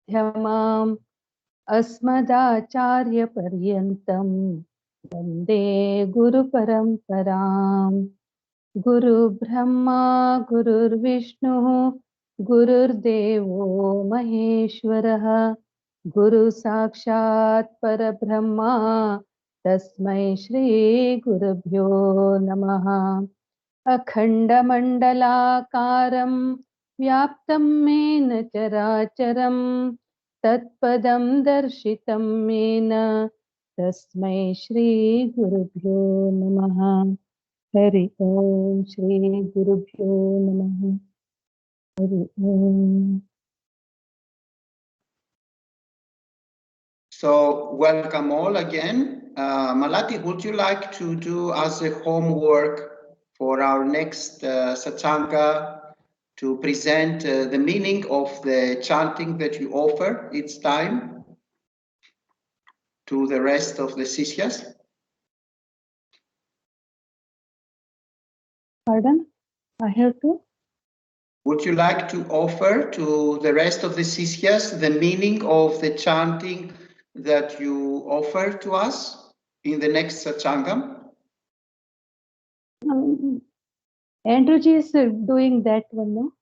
मध्यमाम् अस्मदाचार्यपर्यन्तं वन्दे गुरुपरम्पराम्। गुरुब्रह्मा गुरुर्विष्णुः गुरुर्देवो महेश्वरः गुरुसाक्षात् परब्रह्मा तस्मै श्रीगुरुभ्यो नमः। अखण्डमण्डलाकारं व्याप्तं येन चराचरं तत्पदं दर्शितं येन तस्मै श्रीगुरुभ्यो नमः। हरि ओम श्री गुरुभ्यो नमः। हरि ओम। So welcome all again. Malati, would you like to do as a homework for our next Satsanga to present the meaning of the chanting that you offer each time to the rest of the Sishyas? Pardon? I have to? Would you like to offer to the rest of the Sishyas the meaning of the chanting that you offer to us in the next Satsanga? Andrewji is doing that one, no?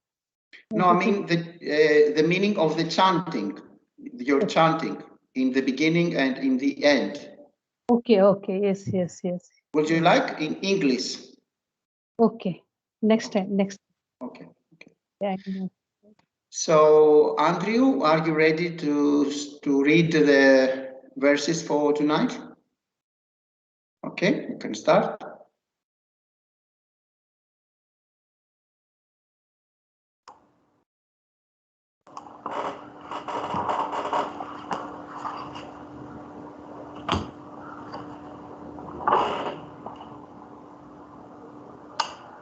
No, I mean the meaning of the chanting, your chanting in the beginning and in the end. Okay, okay, yes, yes, yes. Would you like in English? Okay, next time, next. Okay, okay. Yeah, So, Andrew, are you ready to read the verses for tonight? Okay, you can start.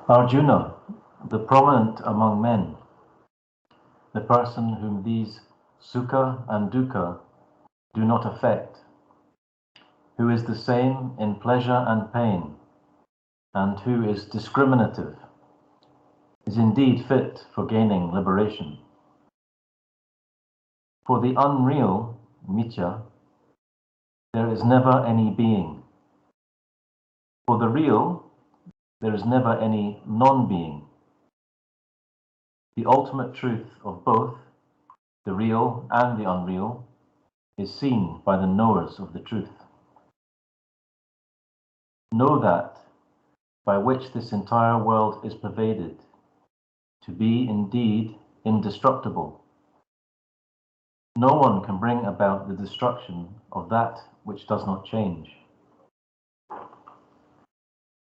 Arjuna, the prominent among men, the person whom these sukha and dukkha do not affect, who is the same in pleasure and pain, and who is discriminative, is indeed fit for gaining liberation. For the unreal, mithya, there is never any being. For the real, there is never any non-being. The ultimate truth of both, the real and the unreal, is seen by the knowers of the truth. Know that, by which this entire world is pervaded, to be indeed indestructible. No one can bring about the destruction of that which does not change.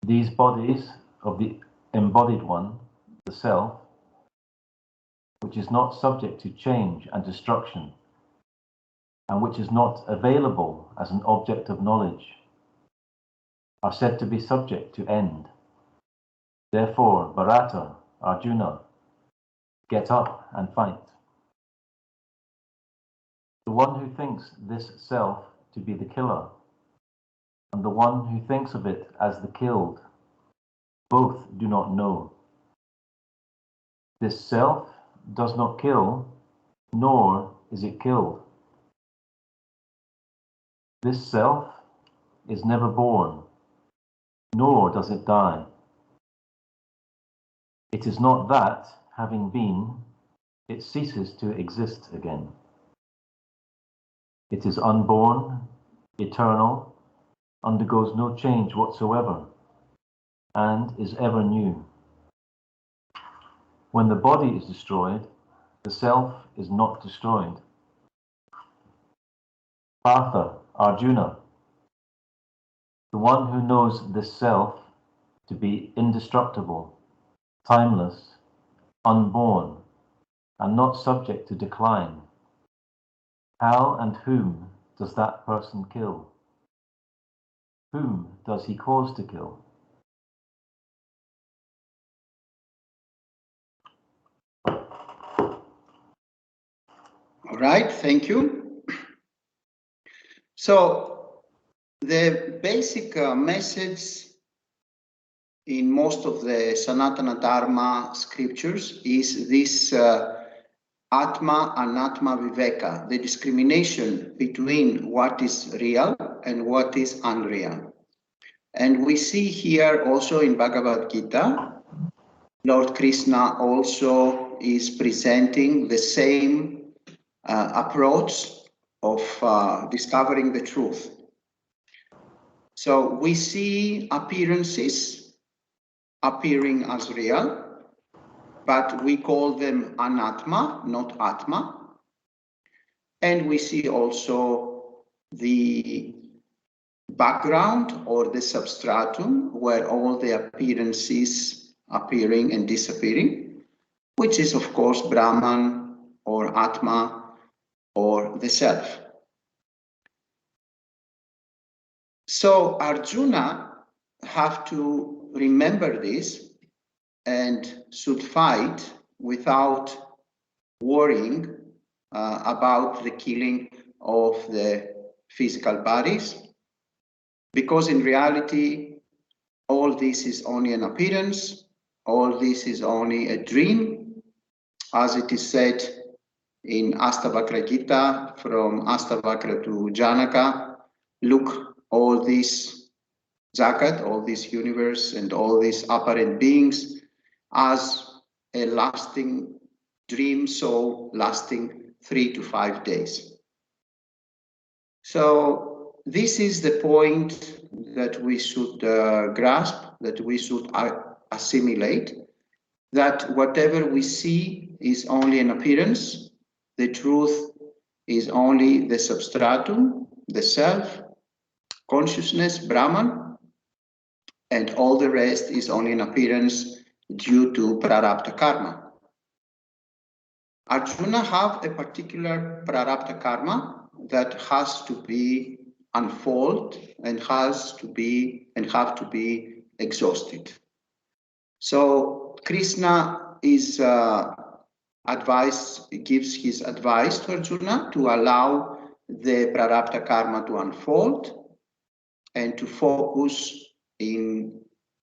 These bodies of the embodied one, the self, which is not subject to change and destruction, and which is not available as an object of knowledge, are said to be subject to end. Therefore, Bharata, Arjuna, get up and fight. The one who thinks this self to be the killer, and the one who thinks of it as the killed, both do not know. This self does not kill, nor is it killed. This self is never born, nor does it die. It is not that, having been, it ceases to exist again. It is unborn, eternal, undergoes no change whatsoever, and is ever new. When the body is destroyed, the self is not destroyed. Partha, Arjuna, the one who knows this self to be indestructible, timeless, unborn, and not subject to decline, how and whom does that person kill? Whom does he cause to kill? All right, thank you. So, the basic message in most of the Sanatana Dharma scriptures is this Atma Anatma Viveka, the discrimination between what is real and what is unreal. And we see here also in Bhagavad Gita, Lord Krishna also is presenting the same approach of discovering the truth. So we see appearances appearing as real, but we call them anatma, not atma. And we see also the background or the substratum where all the appearances appearing and disappearing, which is of course Brahman or Atma or the self. So Arjuna have to remember this and should fight without worrying about the killing of the physical bodies, because in reality all this is only an appearance, all this is only a dream, as it is said in Astavakra Gita, from Astavakra to Janaka. Look, all this Jagat, all this universe and all these apparent beings as a lasting dream, so lasting 3 to 5 days. So this is the point that we should grasp, that we should assimilate, that whatever we see is only an appearance, the truth is only the substratum, the self, consciousness, Brahman, and all the rest is only an appearance due to prarabdha karma. Arjuna have a particular prarabdha karma that has to be unfolded and have to be exhausted. So Krishna is gives his advice to Arjuna to allow the prarabdha karma to unfold and to focus in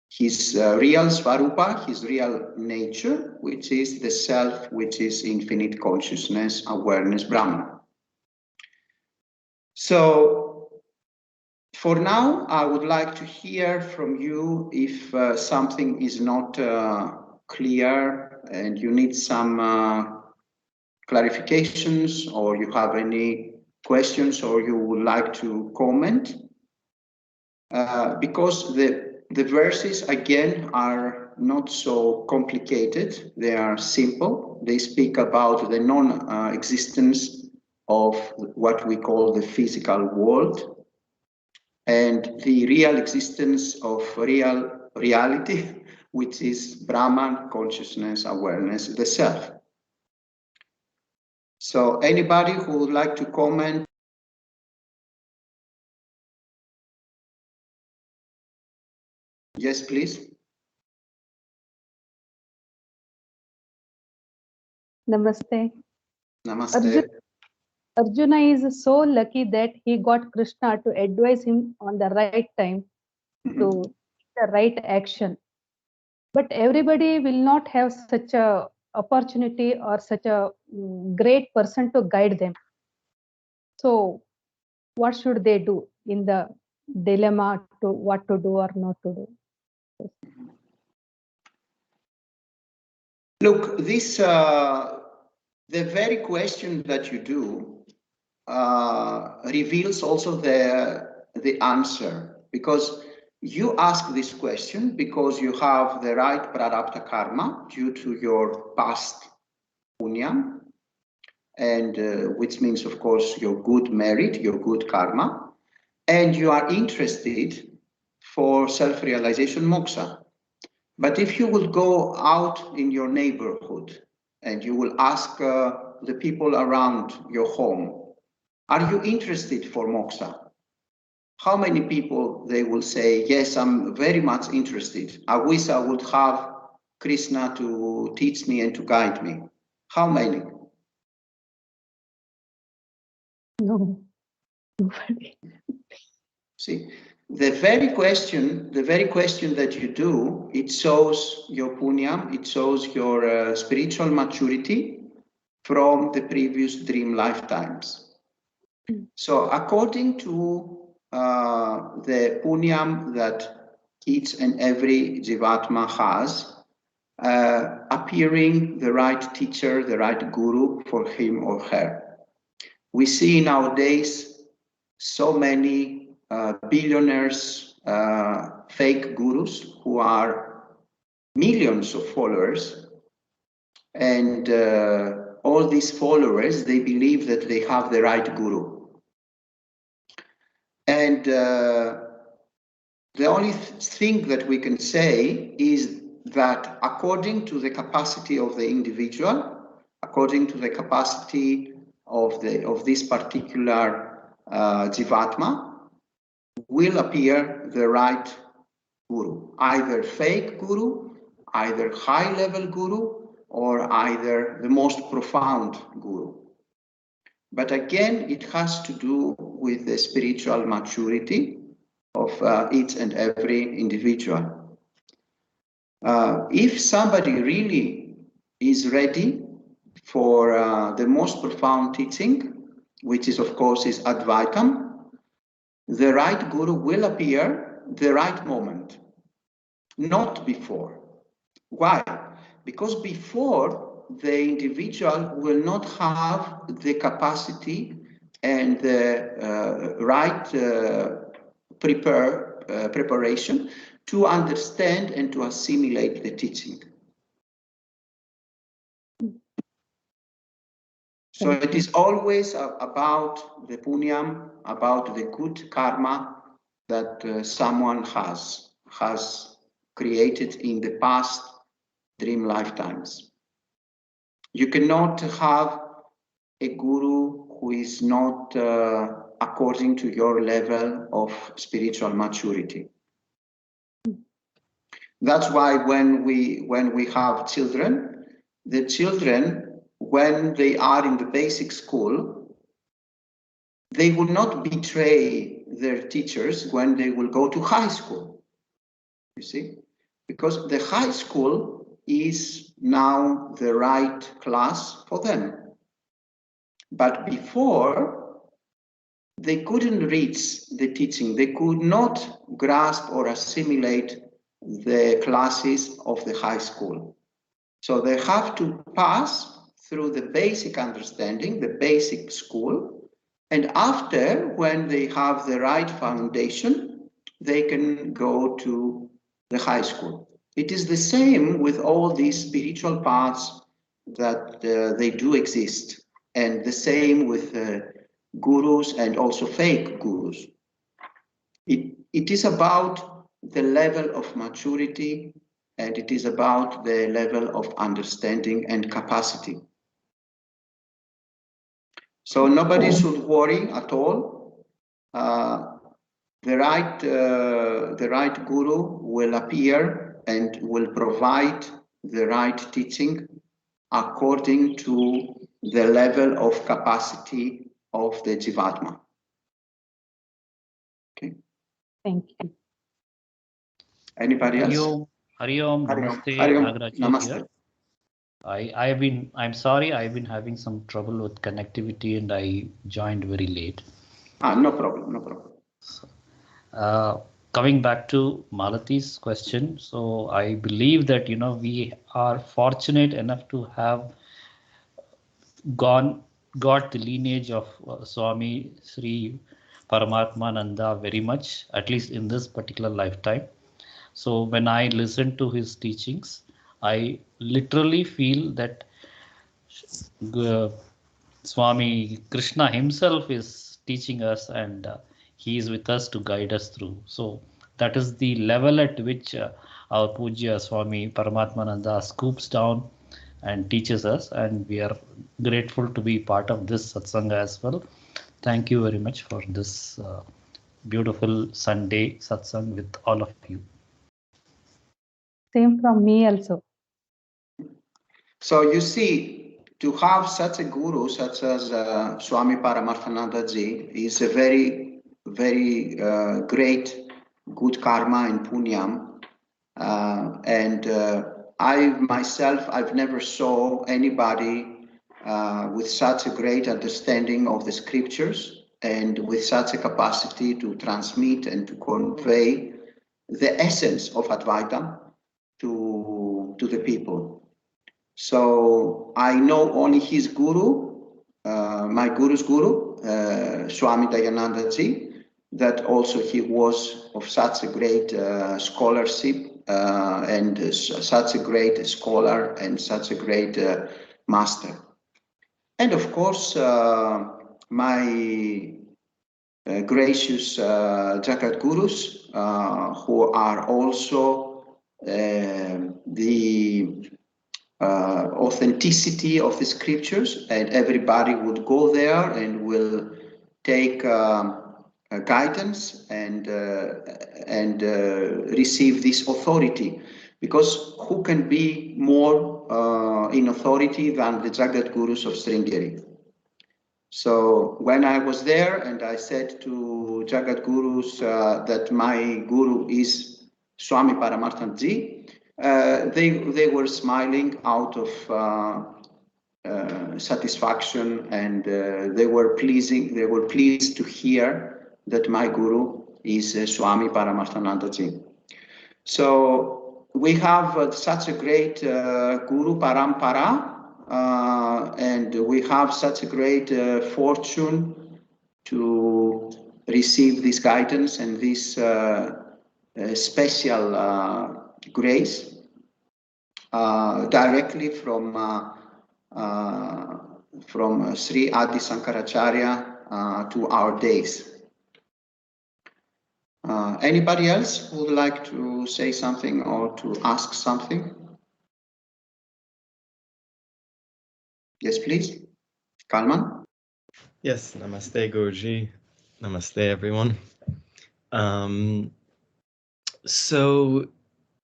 his real Svarupa, his real nature, which is the self, which is infinite consciousness, awareness, Brahman. So for now, I would like to hear from you if something is not clear and you need some clarifications, or you have any questions, or you would like to comment. Because the verses again are not so complicated, they are simple. They speak about the non-existence of what we call the physical world and the real existence of reality, which is Brahman, consciousness, awareness, the self. So anybody who would like to comment? Yes, please. Namaste. Namaste. Arjuna is so lucky that he got Krishna to advise him on the right time to the right action. But everybody will not have such a opportunity or such a great person to guide them. So what should they do in the dilemma to what to do or not to do? Look, this the very question that you do reveals also the answer, because you ask this question because you have the right prarabdha karma due to your past punya, and which means, of course, your good merit, your good karma, and you are interested for self-realization moksha. But if you will go out in your neighborhood and you will ask the people around your home, are you interested for moksha? How many people they will say, yes, I'm very much interested. I wish I would have Krishna to teach me and to guide me. How many? No, nobody. See, the very question that you do, it shows your punya, it shows your spiritual maturity, from the previous dream lifetimes. So according to the punyam that each and every Jivatma has, appearing the right teacher, the right guru for him or her. We see nowadays so many billionaires, fake gurus who are millions of followers, and all these followers, they believe that they have the right guru. And the only thing that we can say is that according to the capacity of the individual, according to the capacity of this particular Jivatma, will appear the right guru, either fake guru, either high-level guru, or either the most profound guru. But again, it has to do with the spiritual maturity of each and every individual. If somebody really is ready for the most profound teaching, which is of course is Advaitam, the right guru will appear the right moment, not before. Why? Because before, the individual will not have the capacity and the right preparation to understand and to assimilate the teaching. So it is always about the punyam, about the good karma that someone has created in the past dream lifetimes. You cannot have a guru who is not according to your level of spiritual maturity. That's why when we have children, the children, when they are in the basic school, they will not betray their teachers when they will go to high school. You see, because the high school is now the right class for them. But before, they couldn't reach the teaching. They could not grasp or assimilate the classes of the high school. So they have to pass through the basic understanding, the basic school, and after, when they have the right foundation, they can go to the high school. It is the same with all these spiritual paths that they do exist, and the same with gurus and also fake gurus. It is about the level of maturity, and it is about the level of understanding and capacity. So nobody should worry at all. The right guru will appear and will provide the right teaching according to the level of capacity of the Jivatma. Okay. Thank you. Anybody else? Hari Om, Namaste, Nagaraj here. I'm sorry, I've been having some trouble with connectivity and I joined very late. No problem, no problem. So, coming back to Malati's question, so I believe that, we are fortunate enough to have got the lineage of Swami Sri Paramarthananda very much, at least in this particular lifetime. So when I listen to his teachings, I literally feel that Swami Krishna himself is teaching us and he is with us to guide us through. So that is the level at which our Pujya Swami Paramatmananda scoops down and teaches us, and we are grateful to be part of this Satsanga as well. Thank you very much for this beautiful Sunday Satsang with all of you. Same from me also. So you see, to have such a guru, such as Swami Paramarthananda Ji, is a very, very great good karma and punyam. I've never saw anybody with such a great understanding of the scriptures and with such a capacity to transmit and to convey the essence of Advaitam to the people. So I know only his guru, my guru's guru, Swami Dayananda Ji, that also he was of such a great scholarship and such a great scholar and such a great master. And of course, my gracious Jagadgurus, who are also the authenticity of the scriptures, and everybody would go there and will take guidance and receive this authority, because who can be more in authority than the Jagadgurus of Sringeri? So when I was there and I said to Jagadgurus that my guru is Swami Paramarthananda, they were smiling out of satisfaction, and they were pleased to hear that my guru is Swami Paramarthananda. So we have such a great guru parampara, and we have such a great fortune to receive this guidance and this special grace directly from Sri Adi Shankaracharya to our days. Anybody else who would like to say something or to ask something? Yes, please. Kalman? Yes, namaste Guruji. Namaste everyone. So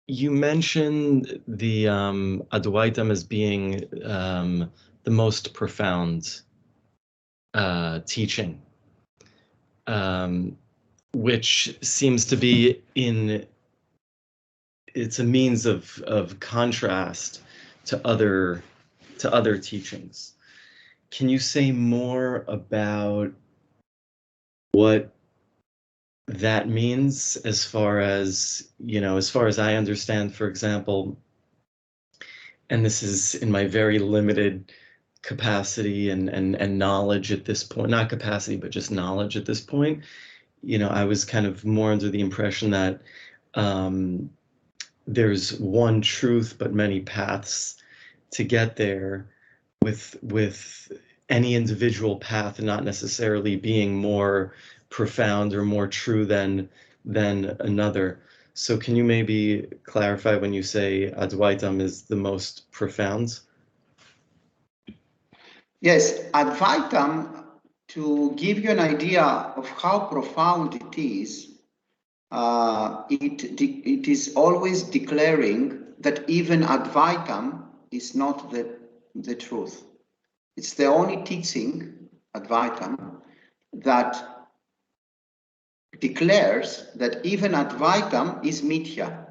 you mentioned the Advaitam as being the most profound teaching, which seems to be it's a means of contrast to other teachings. Can you say more about what that means, as far as, as far as I understand, for example, and this is in my very limited capacity and knowledge at this point, not capacity, but just knowledge at this point, I was kind of more under the impression that there's one truth, but many paths to get there, with any individual path not necessarily being more profound or more true than another. So can you maybe clarify when you say Advaitam is the most profound? Yes, Advaitam, to give you an idea of how profound it is, it is always declaring that even Advaitam is not the truth. It's the only teaching, Advaitam, that declares that even Advaitam is mithya.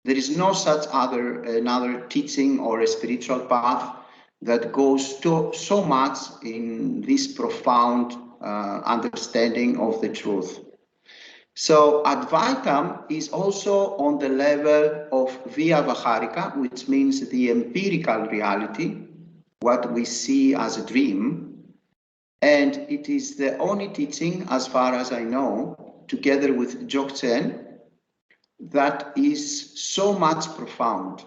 There is no such another teaching or a spiritual path that goes so much in this profound understanding of the truth. So Advaitam is also on the level of Vyavaharika, which means the empirical reality, what we see as a dream. And it is the only teaching, as far as I know, together with Dzogchen, that is so much profound.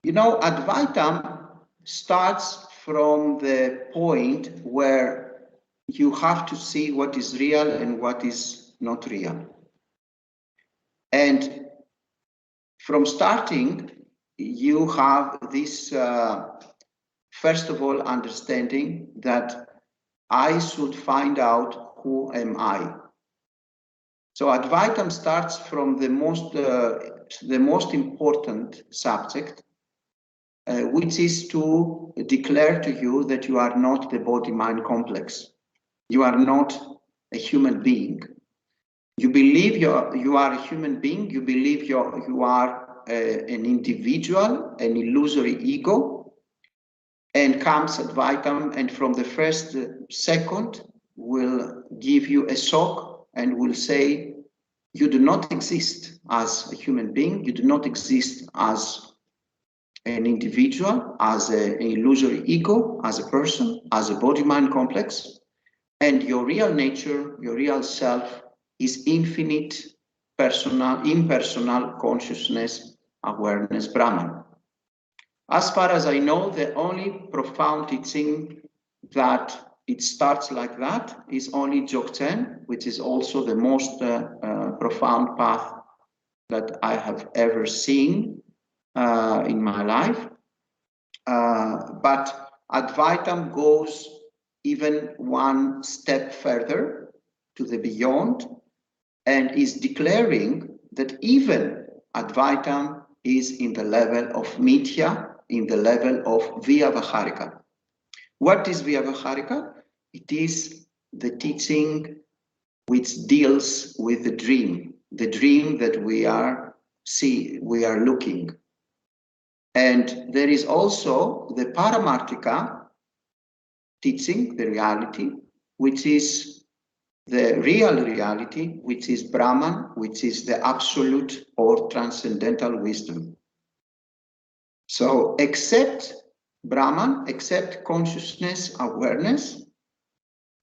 Advaitam starts from the point where you have to see what is real and what is not real. And from starting, you have this, first of all, understanding that I should find out who am I. So Advaitam starts from the most important subject, which is to declare to you that you are not the body-mind complex. You are not a human being. You believe you are a human being. You believe you are an individual, an illusory ego. and comes Advaitam, and from the first second will give you a shock and will say, you do not exist as a human being, you do not exist as an individual, as an illusory ego, as a person, as a body-mind complex, and your real nature, your real self is infinite, personal, impersonal consciousness, awareness, Brahman. As far as I know, the only profound teaching that it starts like that is only Dzogchen, which is also the most profound path that I have ever seen in my life. But Advaitam goes even one step further to the beyond and is declaring that even Advaitam is in the level of Mithya, in the level of Vyavaharika. What is Vyavaharika? It is the teaching which deals with the dream that we are looking. And there is also the Paramartika teaching, the reality, which is the real reality, which is Brahman, which is the absolute or transcendental wisdom. So except Brahman, except consciousness, awareness,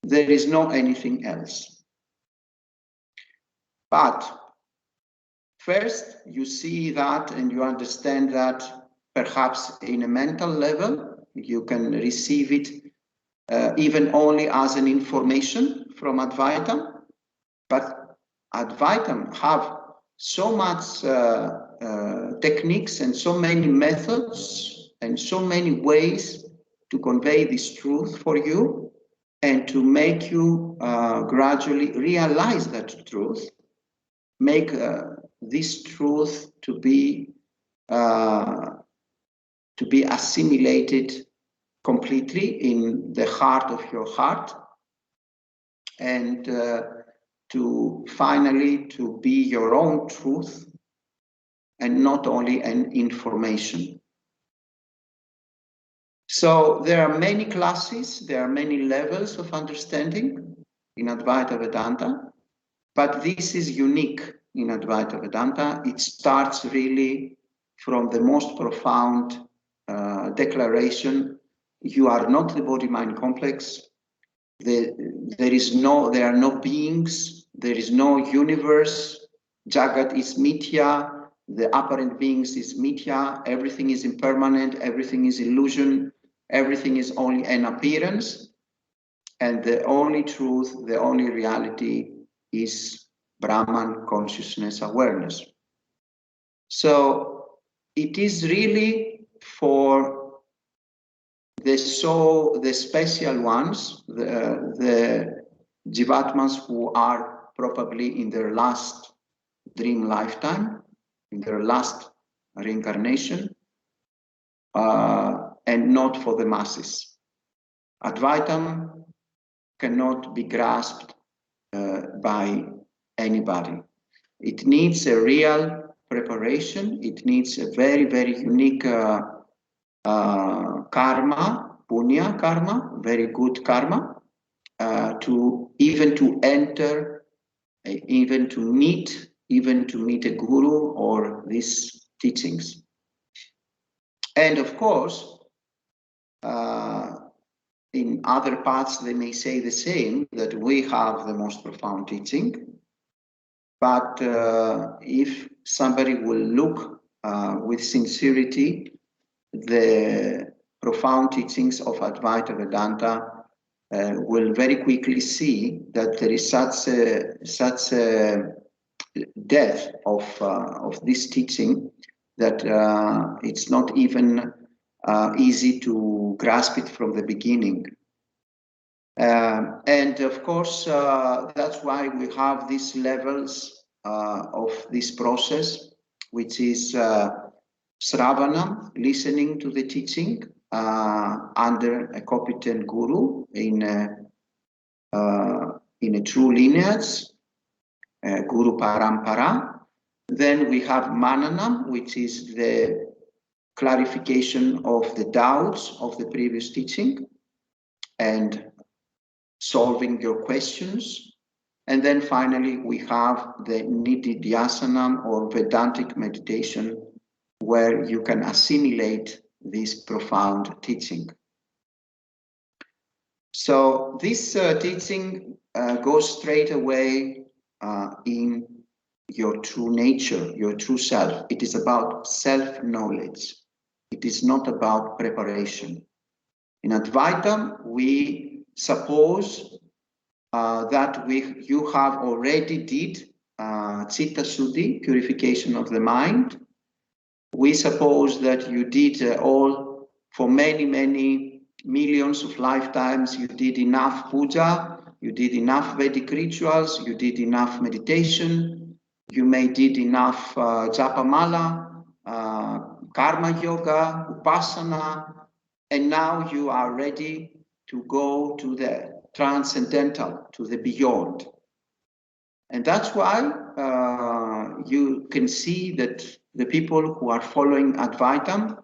there is no anything else. But first, you see that and you understand that perhaps in a mental level, you can receive it even only as an information from Advaitam. But Advaitam have so much techniques and so many methods and so many ways to convey this truth for you and to make you gradually realize that truth, make this truth to be assimilated completely in the heart of your heart, and to finally to be your own truth and not only an information. So there are many classes, there are many levels of understanding in Advaita Vedanta, but this is unique in Advaita Vedanta. It starts really from the most profound declaration: you are not the body-mind complex. There are no beings. There is no universe. Jagat is Mithya. The apparent beings is Mithya. Everything is impermanent. Everything is illusion. Everything is only an appearance. And the only truth, the only reality is Brahman, consciousness, awareness. So it is really for the special ones, the Jivatmas who are probably in their last dream lifetime, in their last reincarnation, and not for the masses. Advaitam cannot be grasped by anybody. It needs a real preparation. It needs a very, very unique karma, punya karma, very good karma, to enter, even to meet a guru or these teachings. And of course, in other paths, they may say the same, that we have the most profound teaching. But if somebody will look with sincerity, the profound teachings of Advaita Vedanta will very quickly see that there is such a depth of this teaching that it's not even easy to grasp it from the beginning. And of course, that's why we have these levels of this process, which is Sravanam, listening to the teaching under a competent guru in a true lineage, Guru Parampara. Then we have Mananam, which is the clarification of the doubts of the previous teaching and solving your questions. And then finally, we have the Nididhyasanam or Vedantic meditation, where you can assimilate this profound teaching. So this teaching goes straight away in your true nature, your true self. It is about self-knowledge. It is not about preparation. In Advaita, we suppose that you have already did Chitta Shuddhi, purification of the mind. We suppose that you did all for many, many millions of lifetimes. You did enough puja, you did enough Vedic rituals, you did enough meditation, you may did enough japamala, karma yoga, upasana, and now you are ready to go to the transcendental, to the beyond. And that's why you can see that the people who are following Advaitam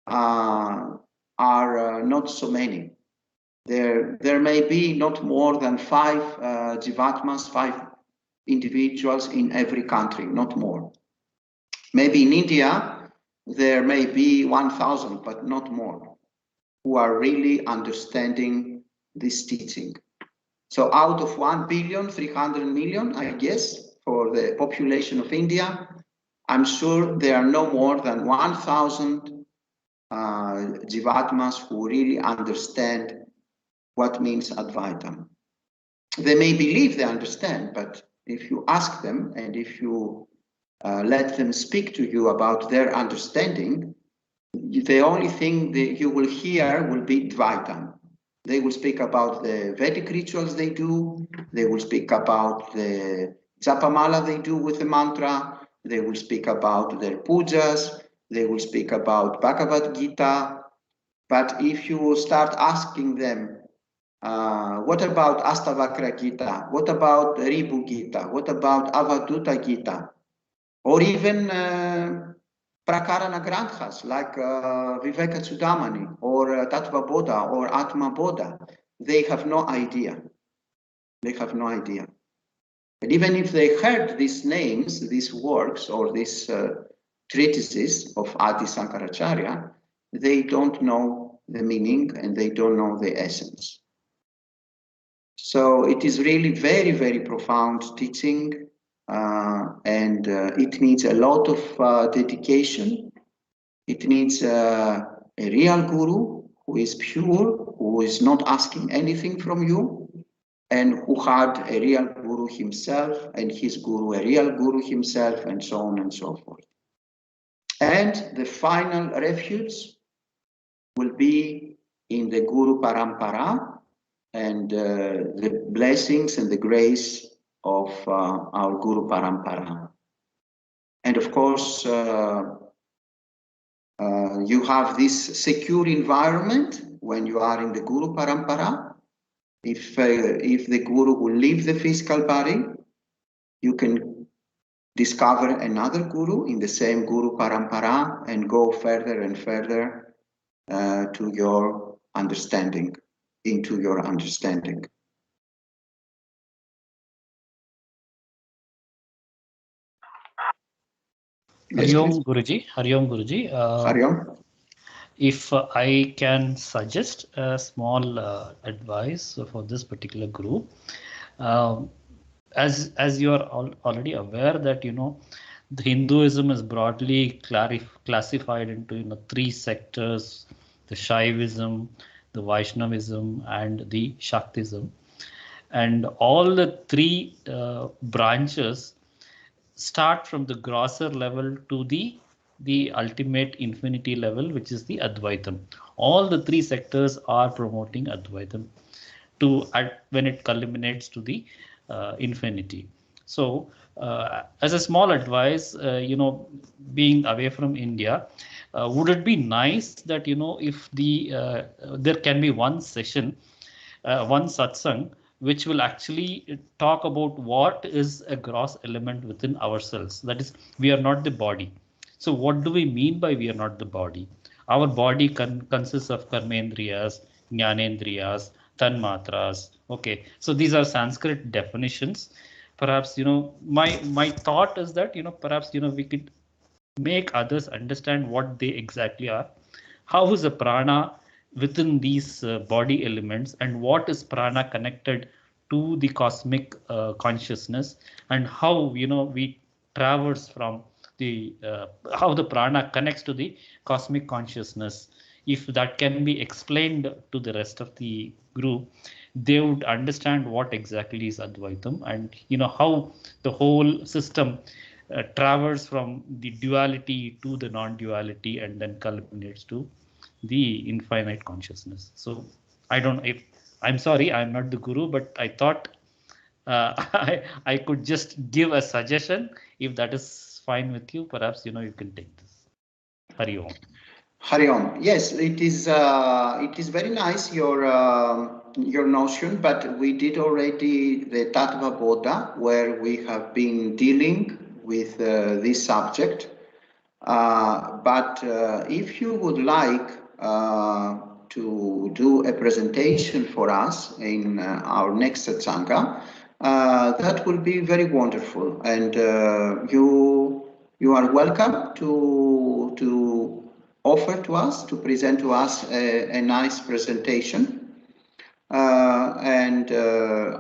are not so many. There may be not more than 5 Jivatmas, 5 individuals in every country, not more. Maybe in India, there may be 1,000, but not more, who are really understanding this teaching. So out of 1,300,000,000, I guess, for the population of India, I'm sure there are no more than 1,000 Jivatmas who really understand what means Advaitam. They may believe they understand, but if you ask them and if you let them speak to you about their understanding, the only thing that you will hear will be Dvaitam. They will speak about the Vedic rituals they do. They will speak about the Japamala they do with the mantra. They will speak about their pujas. They will speak about Bhagavad Gita. But if you will start asking them, what about Astavakra Gita? What about Ribu Gita? What about Avaduta Gita? Or even Prakarana Granthas like Viveka Chudamani or Tattva Bodha or Atma Bodha, they have no idea. They have no idea. And even if they heard these names, these works or these treatises of Adi Shankaracharya, they don't know the meaning and they don't know the essence. So it is really very, very profound teaching. And it needs a lot of dedication. It needs a real guru who is pure, who is not asking anything from you, and who had a real guru himself, and his guru a real guru himself, and so on and so forth. And the final refuge will be in the Guru Parampara and the blessings and the grace of our Guru Parampara. And of course, you have this secure environment when you are in the Guru Parampara. If the Guru will leave the physical body, you can discover another Guru in the same Guru Parampara and go further and further to your understanding, into your understanding. Hari Om Guruji. Hari Om Guruji. Hari Om. If I can suggest a small advice for this particular group, as you are already aware that the Hinduism is broadly classified into 3 sectors: the Shaivism, the Vaishnavism, and the Shaktism, and all the 3 branches start from the grosser level to the ultimate infinity level, which is the Advaitam. All the 3 sectors are promoting Advaitam when it culminates to the infinity. So as a small advice, being away from India, would it be nice that if there can be one session, one satsang, which will actually talk about what is a gross element within ourselves. That is, we are not the body. So what do we mean by we are not the body? Our body consists of karmendriyas, jnanendriyas, tanmatras. Okay, so these are Sanskrit definitions. Perhaps, my thought is that, perhaps, we could make others understand what they exactly are. How is the prana within these body elements, and what is prana connected to the cosmic consciousness, and how we traverse from the how the prana connects to the cosmic consciousness. If that can be explained to the rest of the group, they would understand what exactly is Advaitam, and how the whole system traverses from the duality to the non-duality and then culminates to the infinite consciousness. So I don't know if, I'm sorry, I'm not the guru, but I thought I could just give a suggestion. If that is fine with you, perhaps you can take this. Hari Om. Hari Om. Yes, it is very nice your notion, but we did already the Tattva Bodha, where we have been dealing with this subject. But if you would like to do a presentation for us in our next Satsanga, that will be very wonderful, and you are welcome to offer to us, to present to us a nice presentation, and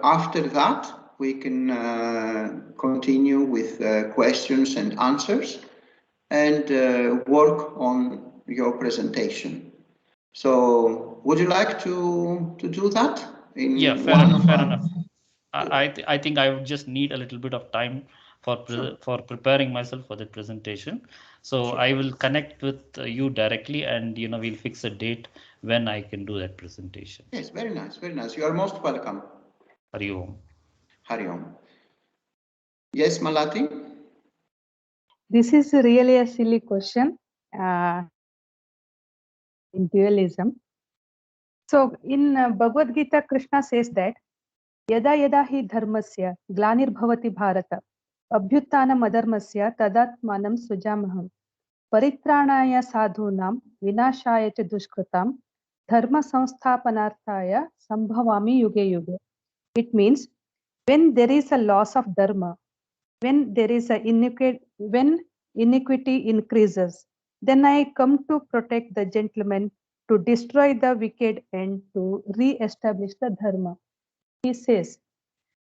after that we can continue with questions and answers and work on your presentation. So would you like to do that? Yeah, fair enough. I think I would just need a little bit of time for preparing myself for the presentation. So sure. I will connect with you directly, and we'll fix a date when I can do that presentation. Yes, very nice, very nice. You are most welcome. Hari Om. Hari Om. Yes, Malati? This is really a silly question in dualism. So in Bhagavad Gita, Krishna says that Yada yada hi dharmasya glanir bharata abhyuttanam adharmasya tadatmanam sujamaham paritranaya sadhunam vinashaya cha dushkritam dharma samsthapanarthaya sambhavami yuge yuge. It means when there is a loss of dharma, when there is when iniquity increases, then I come to protect the gentleman, to destroy the wicked, and to re-establish the dharma. He says,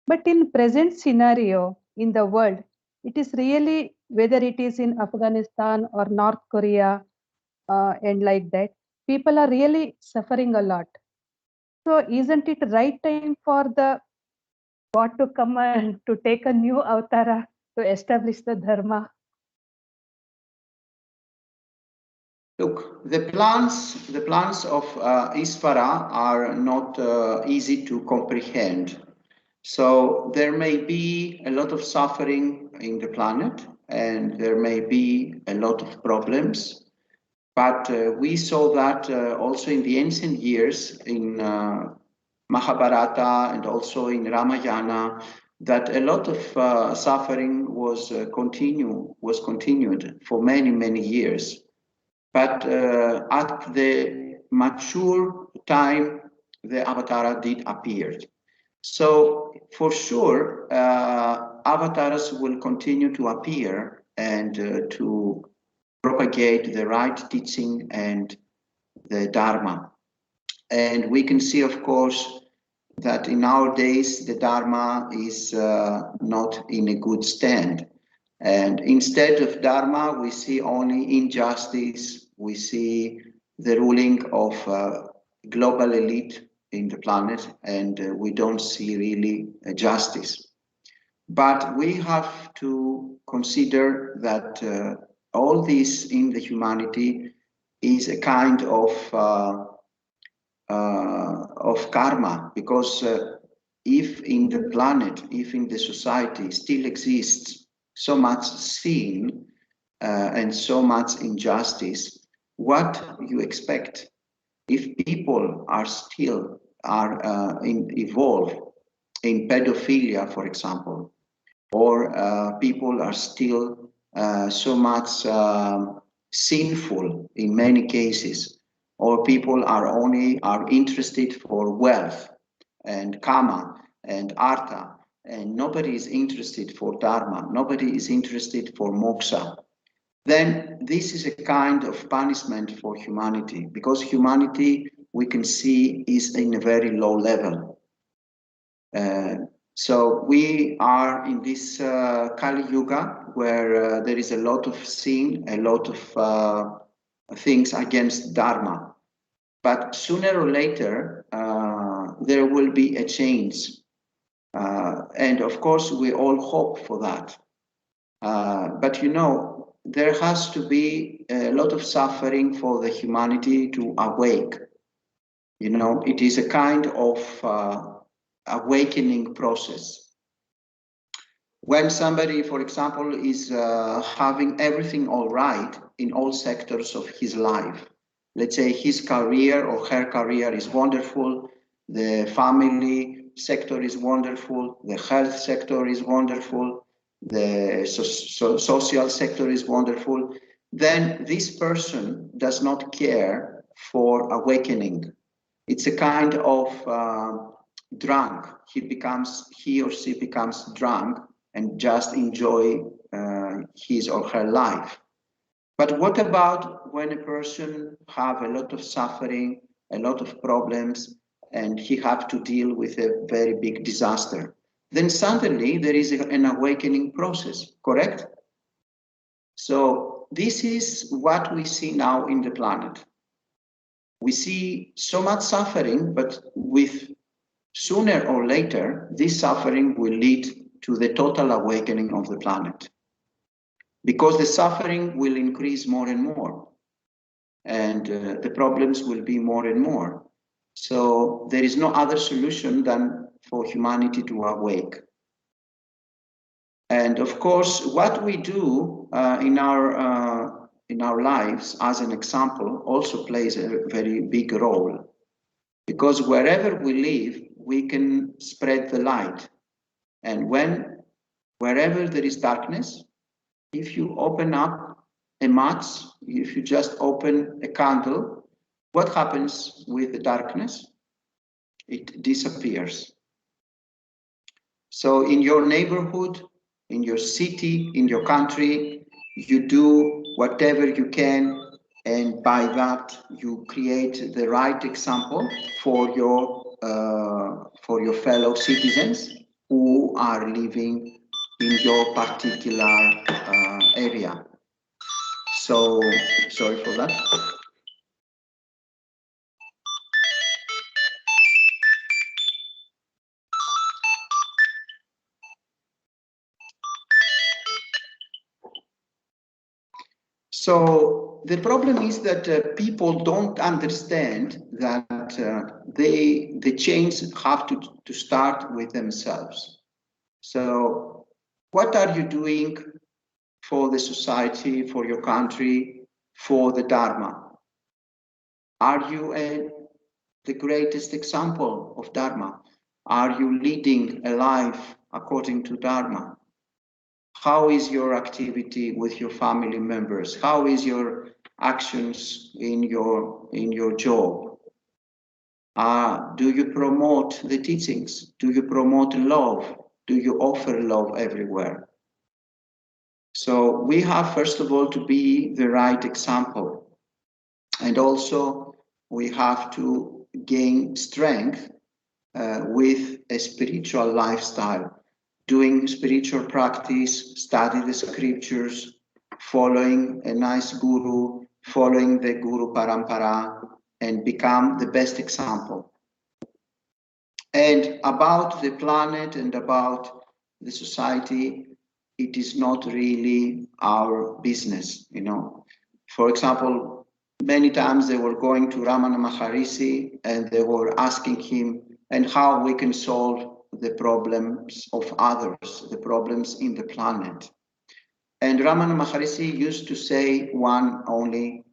but in present scenario in the world, it is really, whether it is in Afghanistan or North Korea and like that, people are really suffering a lot. So isn't it right time for the God to come and to take a new avatara to establish the dharma? Look, the plans of Isvara are not easy to comprehend. So there may be a lot of suffering in the planet, and there may be a lot of problems. But we saw that also in the ancient years in Mahabharata and also in Ramayana, that a lot of suffering was continued for many years. But at the mature time, the avatara did appear. So for sure, avatars will continue to appear and to propagate the right teaching and the Dharma. And we can see, of course, that in our days, the Dharma is not in a good stand. And instead of Dharma, we see only injustice. We see the ruling of global elite in the planet, and we don't see really justice. But we have to consider that all this in the humanity is a kind of karma, because if in the planet, if in the society still exists so much sin and so much injustice, what you expect if people are still involved in pedophilia, for example, or people are still so much sinful in many cases, or people are interested for wealth and karma and artha, and nobody is interested for dharma, nobody is interested for moksha, then this is a kind of punishment for humanity, because humanity, we can see, is in a very low level. So we are in this Kali Yuga, where there is a lot of sin, a lot of things against Dharma. But sooner or later, there will be a change. And of course, we all hope for that. But you know, there has to be a lot of suffering for the humanity to awake. You know, it is a kind of awakening process. When somebody, for example, is having everything all right in all sectors of his life, let's say his career or her career is wonderful, the family sector is wonderful, the health sector is wonderful, the social sector is wonderful, then this person does not care for awakening. It's a kind of drunk. He or she becomes drunk and just enjoy his or her life. But what about when a person have a lot of suffering, a lot of problems, and he have to deal with a very big disaster? Then suddenly there is an awakening process, correct? So this is what we see now in the planet. We see so much suffering, but with sooner or later, this suffering will lead to the total awakening of the planet. Because the suffering will increase more and more, and the problems will be more and more. So there is no other solution than for humanity to awake. And of course, what we do in our lives, as an example, also plays a very big role. Because wherever we live, we can spread the light. And wherever there is darkness, if you open up a match, if you just open a candle, what happens with the darkness? It disappears. So in your neighborhood, in your city, in your country, you do whatever you can, and by that you create the right example for your fellow citizens who are living in your particular area. So sorry for that. So the problem is that people don't understand that the change have to start with themselves. So what are you doing for the society, for your country, for the Dharma? Are you the greatest example of Dharma? Are you leading a life according to Dharma? How is your activity with your family members? How is your actions in your job? Do you promote the teachings? Do you promote love? Do you offer love everywhere? So we have, first of all, to be the right example. And also we have to gain strength with a spiritual lifestyle. Doing spiritual practice, study the scriptures, following a nice guru, following the Guru Parampara, and become the best example. And about the planet and about the society, it is not really our business, you know. For example, many times they were going to Ramana Maharishi and they were asking him, and how we can solve the problems of others, the problems in the planet. And Ramana Maharishi used to say one only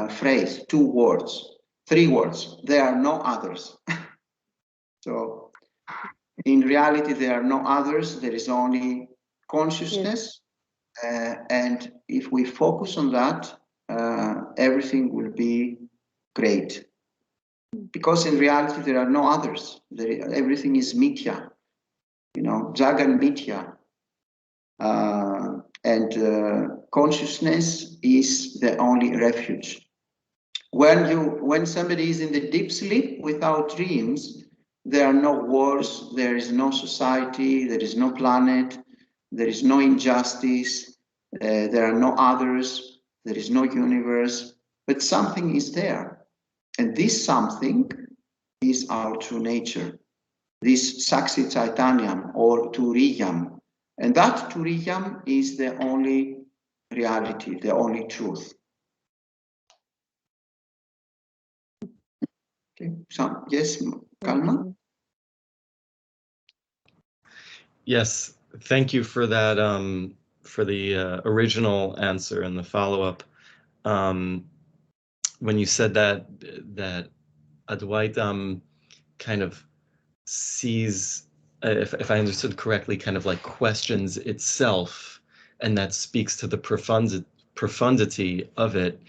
phrase, 2 words, 3 words: there are no others. So in reality, there are no others, there is only consciousness, And if we focus on that, everything will be great. Because in reality, there are no others. Everything is mithya, Jagan mithya. And consciousness is the only refuge. When somebody is in the deep sleep without dreams, there are no wars, there is no society, there is no planet, there is no injustice, there are no others, there is no universe, but something is there. And this something is our true nature, this Satchitananda or Turiyam. And that Turiyam is the only reality, the only truth. Okay. So, yes, Kalma? Yes, thank you for that, for the original answer and the follow-up. When you said that Advaitam kind of sees, if I understood correctly, kind of like questions itself, and that speaks to the profundity of it.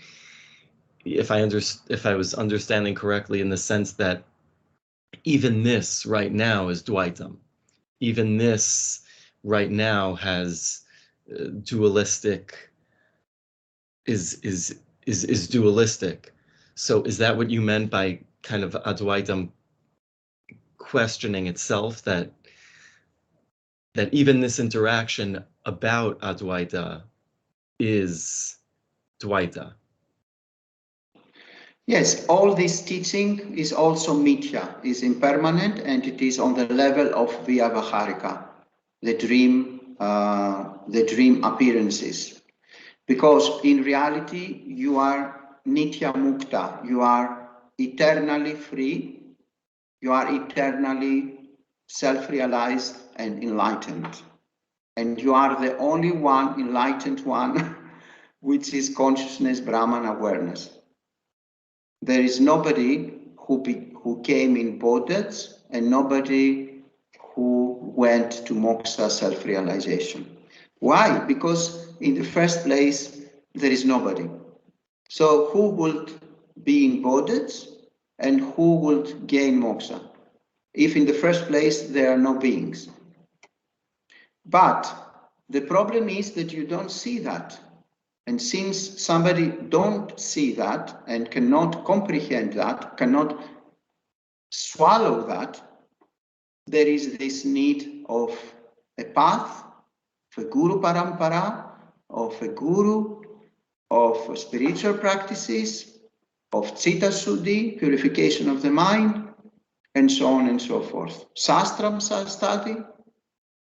If I was understanding correctly, in the sense that even this right now is Dvaitam. Even this right now has dualistic, is dualistic. So is that what you meant by kind of Advaitam questioning itself, that even this interaction about Advaita is Dvaita? Yes, all this teaching is also mithya, is impermanent, and it is on the level of Vyavaharika, the dream appearances. Because in reality, you are nitya mukta, you are eternally free, you are eternally self-realized and enlightened. And you are the only one, enlightened one, which is consciousness, Brahman awareness. There is nobody who came in bondage and nobody who went to moksha, self-realization. Why? Because in the first place, there is nobody. So who would be in bondage and who would gain moksha? If in the first place, there are no beings. But the problem is that you don't see that. And since somebody don't see that and cannot comprehend that, cannot swallow that, there is this need of a path, of a guru parampara, of a guru, of spiritual practices, of citta suddhi, purification of the mind, and so on and so forth. Sastram study,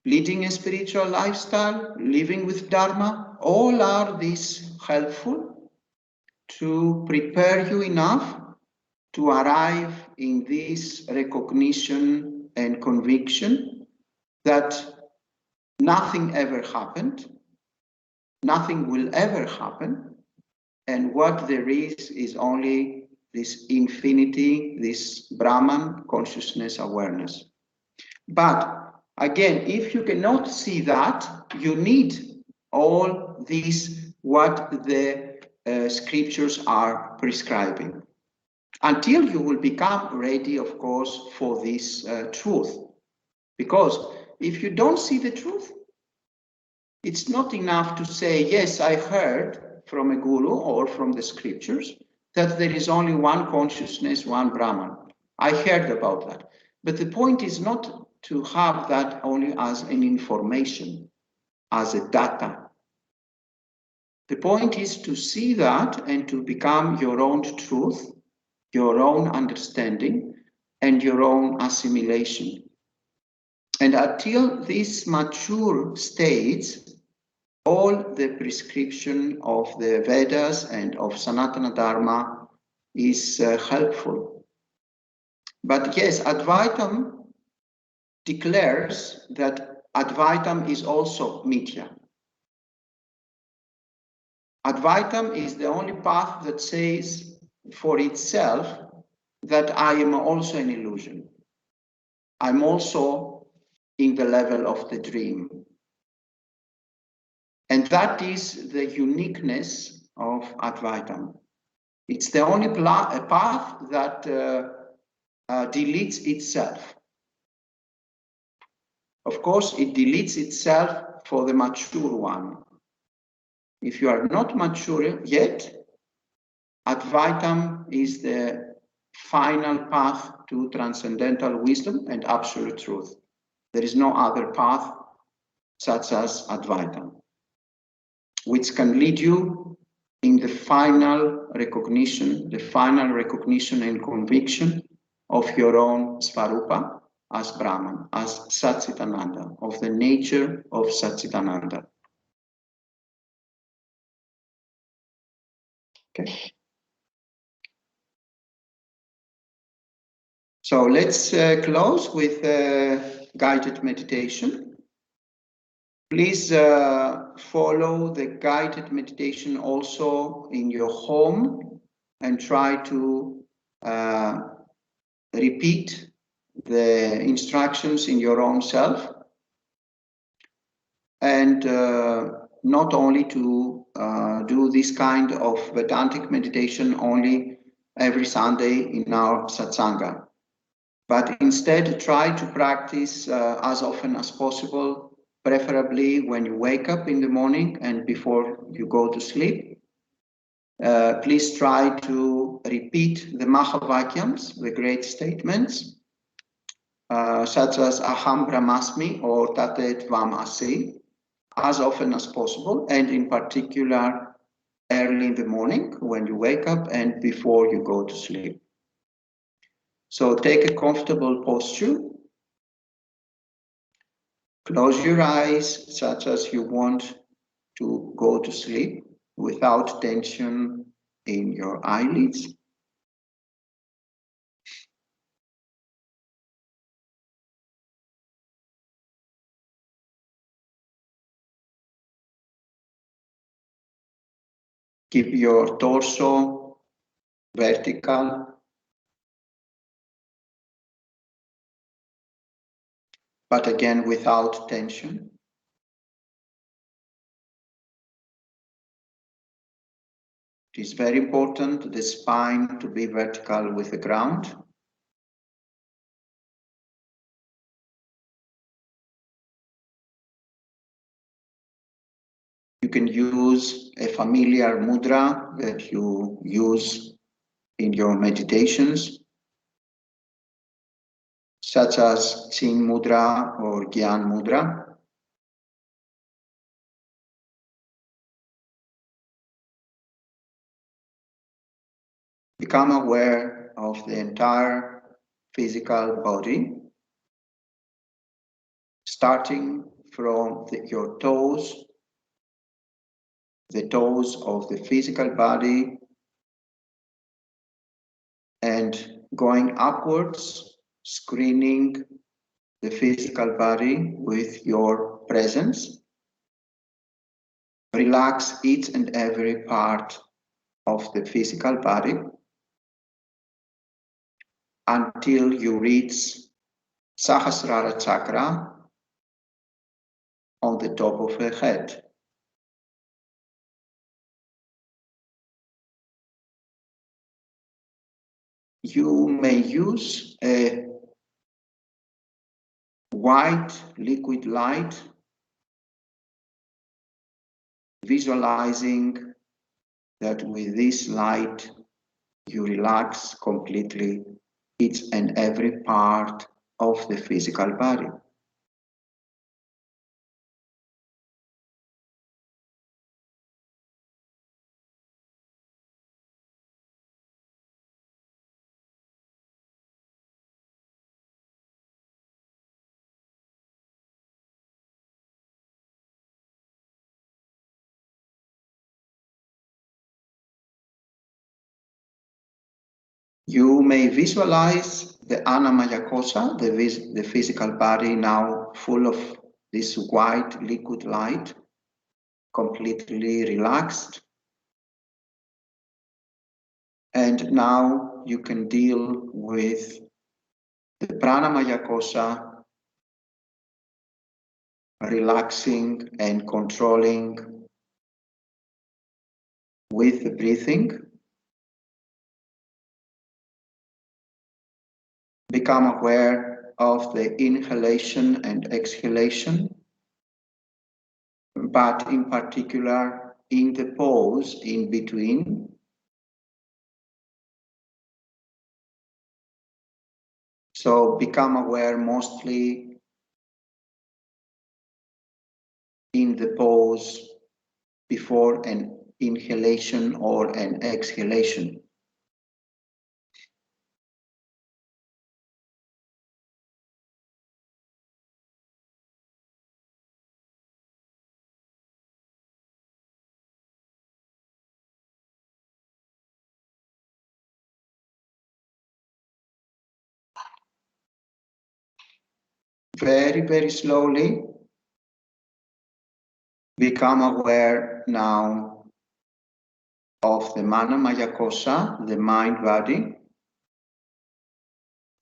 leading a spiritual lifestyle, living with Dharma, all are these helpful to prepare you enough to arrive in this recognition and conviction that nothing ever happened, nothing will ever happen, and what there is only this infinity, this Brahman consciousness awareness. But again, if you cannot see that, you need all these, what the scriptures are prescribing, until you will become ready, of course, for this truth. Because if you don't see the truth, it's not enough to say, yes, I heard from a guru or from the scriptures that there is only one consciousness, one Brahman. I heard about that. But the point is not to have that only as an information, as a data. The point is to see that and to become your own truth, your own understanding, and your own assimilation. And until this mature stage, all the prescription of the Vedas and of Sanatana Dharma is helpful. But yes, Advaitam declares that Advaitam is also mithya. Advaitam is the only path that says for itself that I am also an illusion. I'm also in the level of the dream. And that is the uniqueness of Advaitam. It's the only path that deletes itself. Of course, it deletes itself for the mature one. If you are not mature yet, Advaitam is the final path to transcendental wisdom and absolute truth. There is no other path such as Advaitam, which can lead you in the final recognition and conviction of your own Svarupa as Brahman, as Satchitananda, of the nature of Satchitananda. Okay. So let's close with a guided meditation. Please follow the guided meditation also in your home and try to repeat the instructions in your own self. And not only to do this kind of Vedantic meditation only every Sunday in our Satsanga, but instead try to practice as often as possible, preferably when you wake up in the morning and before you go to sleep. Please try to repeat the Mahavakyams, the great statements, such as Aham Brahmasmi or Tate Tvam Asi, as often as possible, and in particular early in the morning when you wake up and before you go to sleep. So take a comfortable posture. Close your eyes such as you want to go to sleep without tension in your eyelids. Keep your torso vertical, but again without tension. It is very important the spine to be vertical with the ground. You can use a familiar mudra that you use in your meditations, such as Chin Mudra or Gyan Mudra. Become aware of the entire physical body, starting from your toes, the toes of the physical body, and going upwards, screening the physical body with your presence. Relax each and every part of the physical body until you reach Sahasrara chakra on the top of the head. You may use a white liquid light, visualizing that with this light you relax completely each and every part of the physical body. You may visualize the Annamaya Kosha, the physical body now full of this white liquid light, completely relaxed. And now you can deal with the Pranamaya Kosha, relaxing and controlling with the breathing. Become aware of the inhalation and exhalation, but in particular in the pause in between. So become aware mostly in the pause before an inhalation or an exhalation. Very, very slowly, become aware now of the Mana Maya Kosa, the mind body.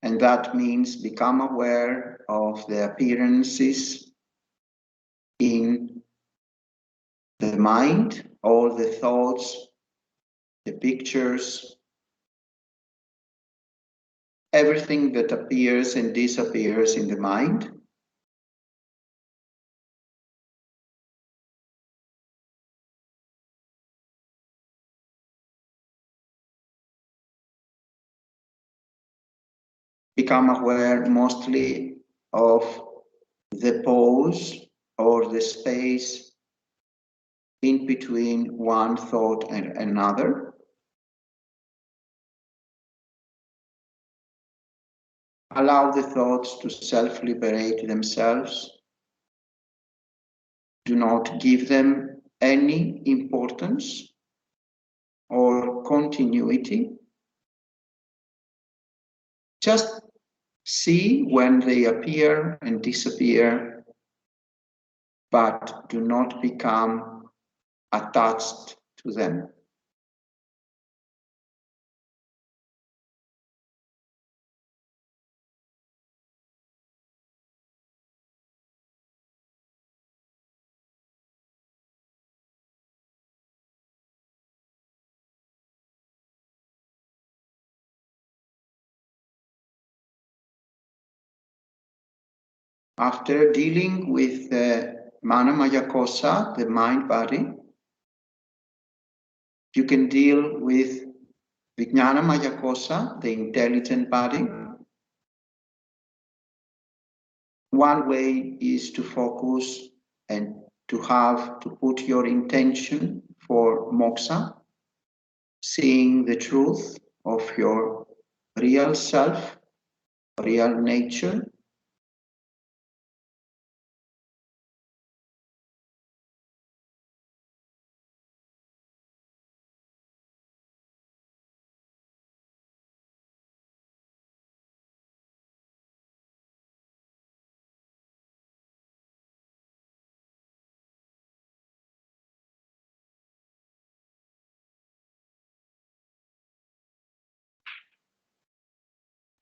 And that means become aware of the appearances in the mind, all the thoughts, the pictures, everything that appears and disappears in the mind. Become aware mostly of the pause or the space in between one thought and another. Allow the thoughts to self-liberate themselves. Do not give them any importance or continuity. Just see when they appear and disappear, but do not become attached to them. After dealing with the Mana Maya Kosa, the mind body, you can deal with Vijnana Maya Kosa, the intelligent body. One way is to focus and to put your intention for moksha, seeing the truth of your real self, real nature.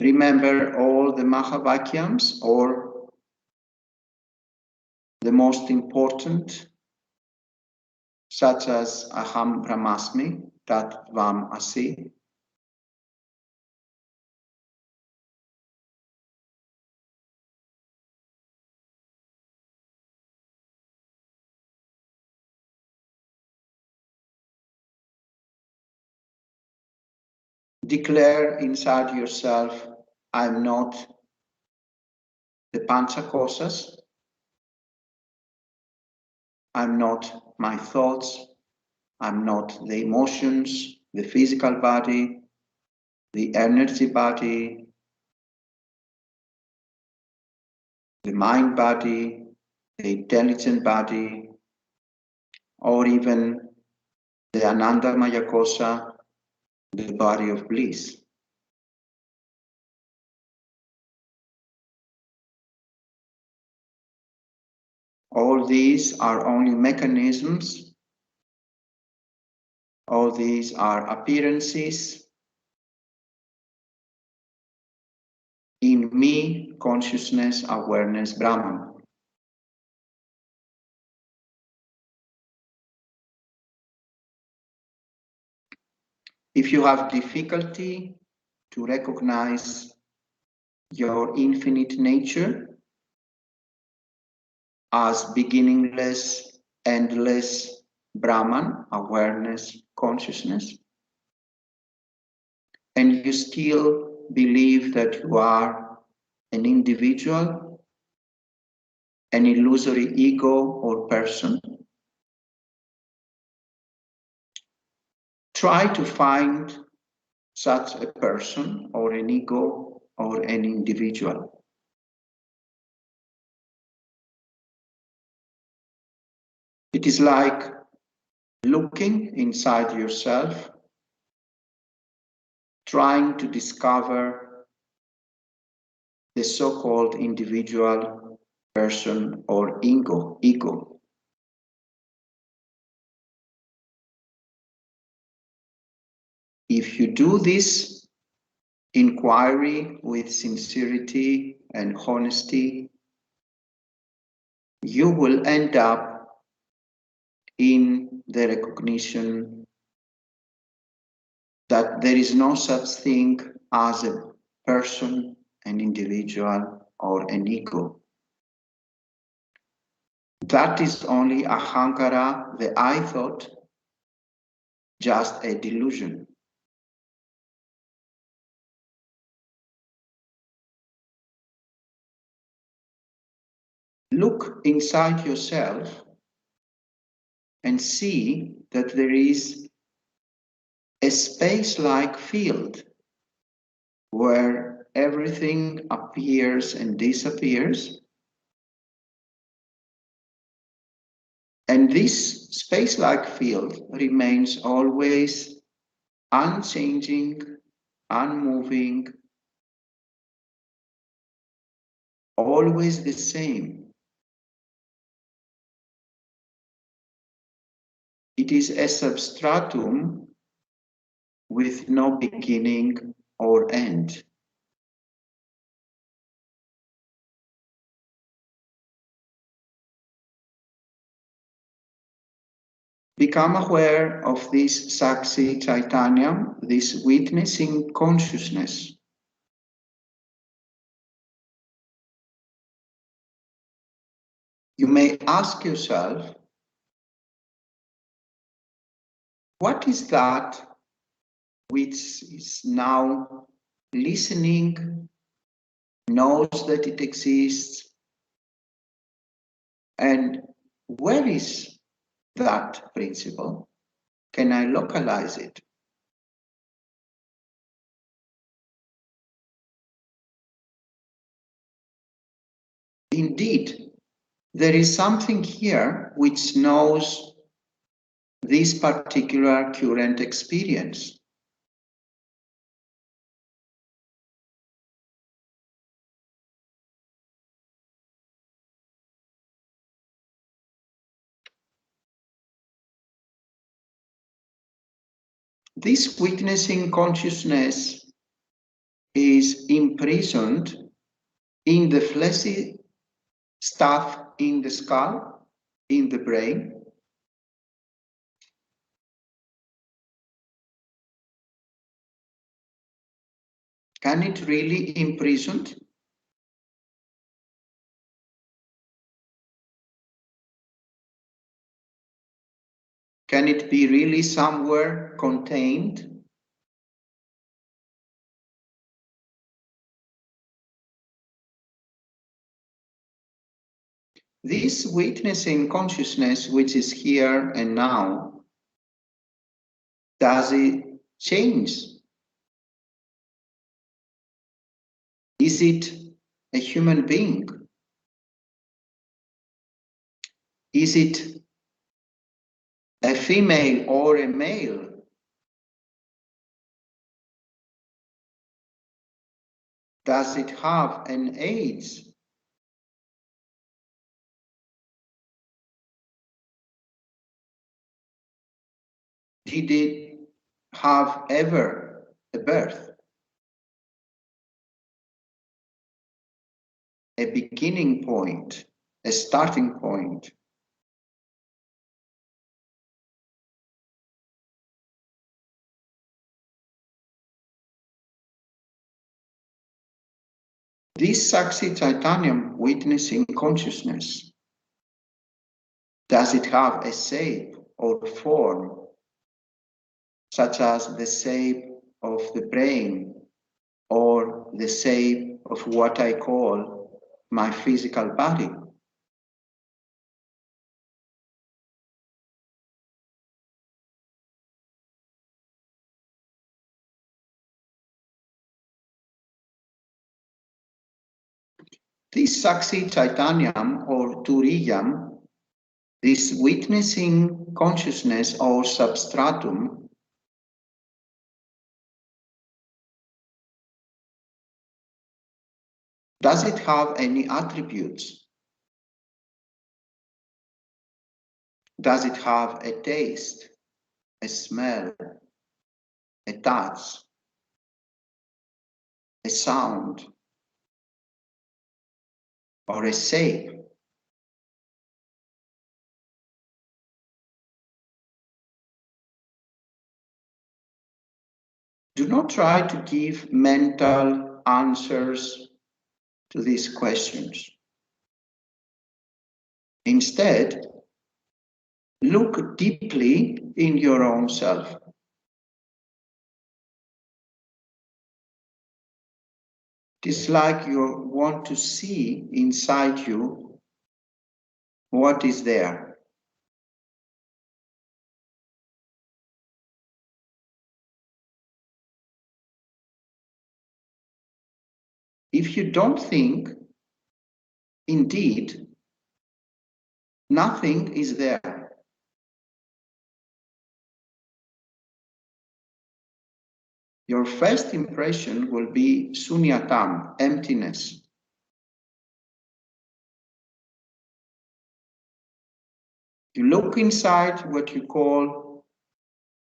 Remember all the Mahavakyams, or the most important, such as Aham Brahmasmi, Tat Tvam Asi. Declare inside yourself, I'm not the Panchakosas, I'm not my thoughts, I'm not the emotions, the physical body, the energy body, the mind body, the intelligent body, or even the Ananda Maya Kosa, the body of bliss. All these are only mechanisms, all these are appearances in me, consciousness, awareness, Brahman. If you have difficulty to recognize your infinite nature as beginningless, endless Brahman, awareness, consciousness, and you still believe that you are an individual, an illusory ego or person, try to find such a person or an ego or an individual. It is like looking inside yourself, trying to discover the so-called individual, person, or ego. If you do this inquiry with sincerity and honesty, you will end up in the recognition that there is no such thing as a person, an individual, or an ego. That is only ahankara, the I thought, just a delusion. Look inside yourself and see that there is a space-like field where everything appears and disappears. And this space-like field remains always unchanging, unmoving, always the same. It is a substratum with no beginning or end. Become aware of this Satchitananda, this witnessing consciousness. You may ask yourself, what is that which is now listening, knows that it exists, and where is that principle? Can I localize it? Indeed, there is something here which knows this particular current experience. This witnessing consciousness is imprisoned in the fleshy stuff in the skull, in the brain. Can it really imprisoned? Can it be really somewhere contained? This witnessing consciousness, which is here and now, does it change? Is it a human being? Is it a female or a male? Does it have an age? Did it have ever a birth? A beginning point, a starting point? This Satchitananda witnessing consciousness, does it have a shape or form, such as the shape of the brain or the shape of what I call my physical body? This Satchitananda or Turiyam, this witnessing consciousness or substratum, does it have any attributes? Does it have a taste, a smell, a touch, a sound, or a shape? Do not try to give mental answers to these questions. Instead, look deeply in your own self. It is like you want to see inside you what is there. If you don't think, indeed, nothing is there. Your first impression will be sunyatam, emptiness. You look inside what you call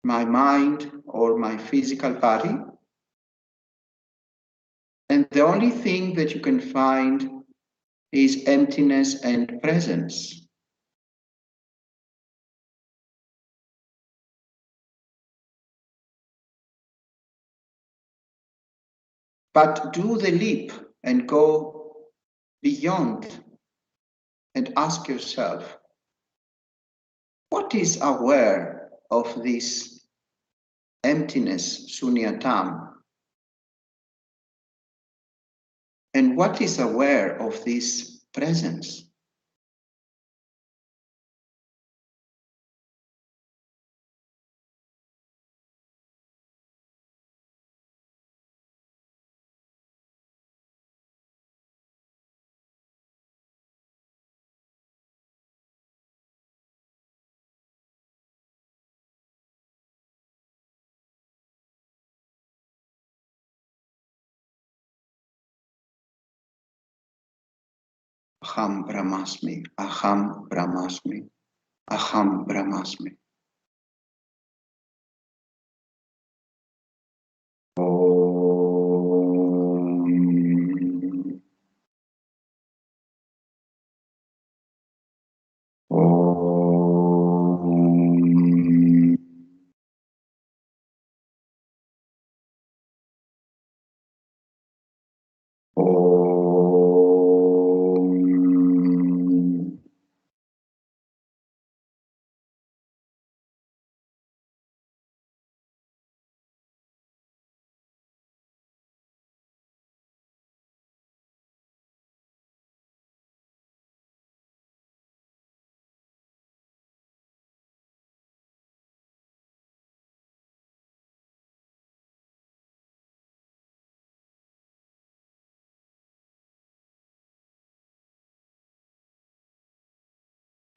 my mind or my physical body, and the only thing that you can find is emptiness and presence. But do the leap and go beyond and ask yourself, what is aware of this emptiness, sunyatam? And what is aware of this presence? Aham brahmasmi, aham brahmasmi, aham brahmasmi.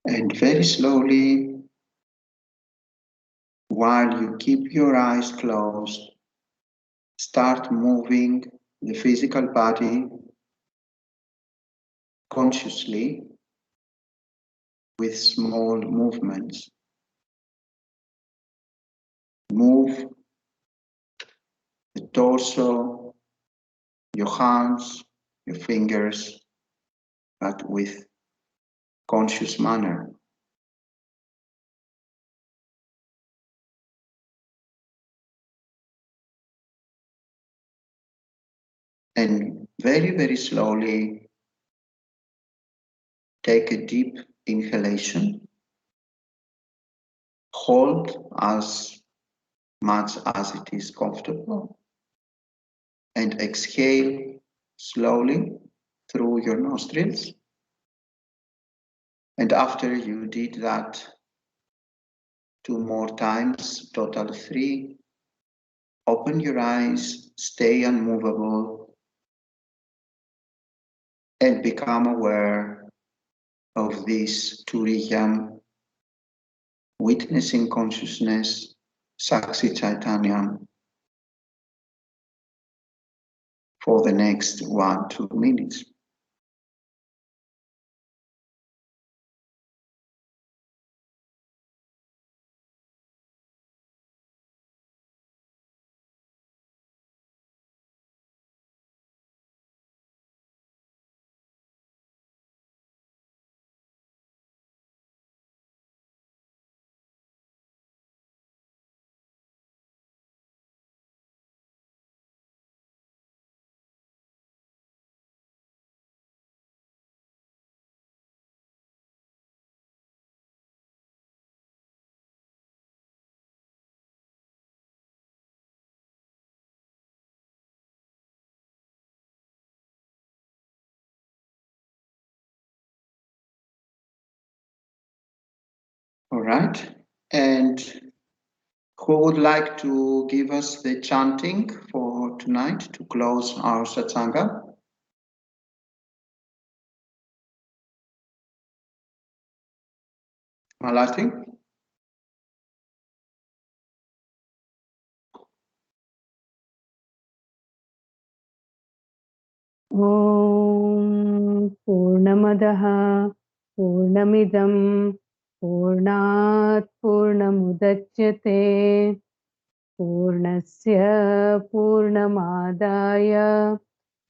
And very slowly, while you keep your eyes closed, start moving the physical body consciously with small movements. Move the torso, your hands, your fingers, but with conscious manner. And very, very slowly take a deep inhalation. Hold as much as it is comfortable. And exhale slowly through your nostrils. And after you did that 2 more times, total 3, open your eyes, stay unmovable, and become aware of this Turiyam witnessing consciousness, Satchitananda, for the next 1-2 minutes. All right. And who would like to give us the chanting for tonight to close our Satsanga? Malati? ॐ पूर्णमदः पूर्णमिदं पूर्णात् पूर्णमुदच्यते पूर्णस्य पूर्णमादाय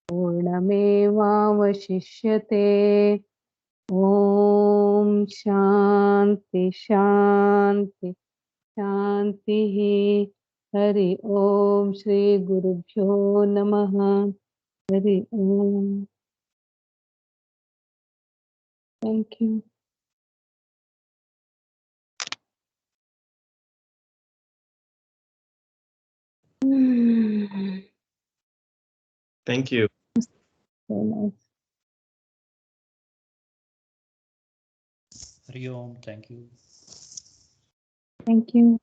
पूर्णमेवावशिष्यते ॐ शान्ति शान्ति शान्तिः हरि ओम श्री गुरुभ्यो नमः Hari Om thank you Thank you. so nice. Hari Om, thank you. Thank you.